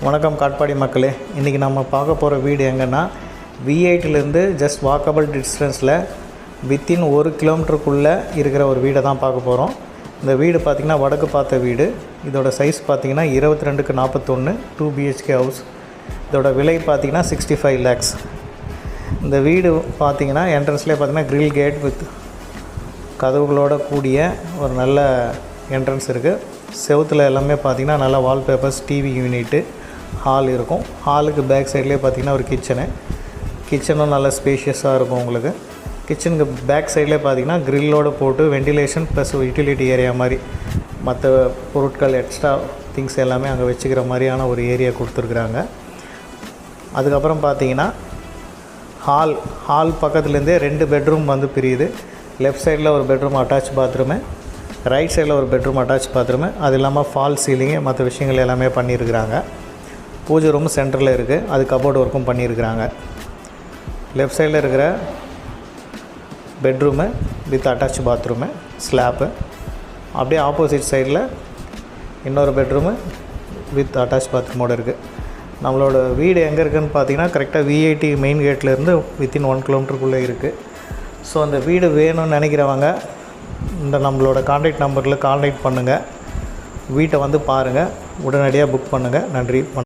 வணக்கம் காட்பாடி மக்களே. இன்றைக்கி நம்ம பார்க்க போகிற வீடு எங்கன்னா V8லேருந்து ஜஸ்ட் வாக்கபிள் டிஸ்டன்ஸில் வித்தின் 1 கிலோமீட்டருக்குள்ளே இருக்கிற ஒரு வீடை தான் பார்க்க போகிறோம். இந்த வீடு பார்த்திங்கன்னா வடக்கு பார்த்த வீடு. இதோட சைஸ் பார்த்திங்கன்னா 22க்கு 41 2 BHK ஹவுஸ். இதோட விலை பார்த்திங்கன்னா 65 lakhs. இந்த வீடு பார்த்திங்கன்னா என்ட்ரன்ஸ்லேயே பார்த்திங்கன்னா கிரில் கேட் வித் கதவுகளோட கூடிய ஒரு நல்ல என்ட்ரன்ஸ் இருக்குது. செவுத்தில் எல்லாமே பார்த்திங்கன்னா நல்லா வால்பேப்பர்ஸ், டிவி யூனிட்டு, ஹால் இருக்கும். ஹாலுக்கு பேக் சைட்லேயே பார்த்திங்கன்னா ஒரு கிச்சனும் நல்லா ஸ்பேஷியஸாக இருக்கும். உங்களுக்கு கிச்சனுக்கு பேக் சைட்லேயே பார்த்திங்கன்னா க்ரில்லோடு போட்டு வெண்டிலேஷன் ப்ளஸ் யூட்டிலிட்டி ஏரியா மாதிரி மற்ற பொருட்கள் எக்ஸ்ட்ரா திங்ஸ் எல்லாமே அங்கே வச்சுக்கிற மாதிரியான ஒரு ஏரியா கொடுத்துருக்குறாங்க. அதுக்கப்புறம் பார்த்திங்கன்னா ஹால் பக்கத்துலேருந்தே 2 பெட்ரூம் வந்து பிரியுது. லெஃப்ட் சைடில் ஒரு பெட்ரூம் அட்டாச் பாத்ரூமு, ரைட் சைடில் ஒரு பெட்ரூம் அட்டாச் பாத்ரூமு. அது இல்லாமல் ஃபால் சீலிங்கு மற்ற விஷயங்கள் எல்லாமே பண்ணியிருக்கிறாங்க. பூஜை ரூம் சென்டரில் இருக்குது, அது கபோர்டு ஒர்க்கும் பண்ணியிருக்கிறாங்க. லெஃப்ட் சைடில் இருக்கிற bedroom with attach bathroom, slab. அப்படியே ஆப்போசிட் சைடில் இன்னொரு பெட்ரூமு வித் அட்டாச் பாத்ரூமோடு இருக்குது. நம்மளோட வீடு எங்கே இருக்குதுன்னு பார்த்தீங்கன்னா கரெக்டாக V8 மெயின் கேட்லேருந்து வித்தின் 1 கிலோமீட்டருக்குள்ளே இருக்குது. ஸோ அந்த வீடு வேணும்னு நினைக்கிறவங்க இந்த நம்மளோட கான்டாக்ட் நம்பரில் கான்டாக்ட் பண்ணுங்கள். வீட்டை வந்து பாருங்கள், உடனடியாக புக் பண்ணுங்கள். நன்றி.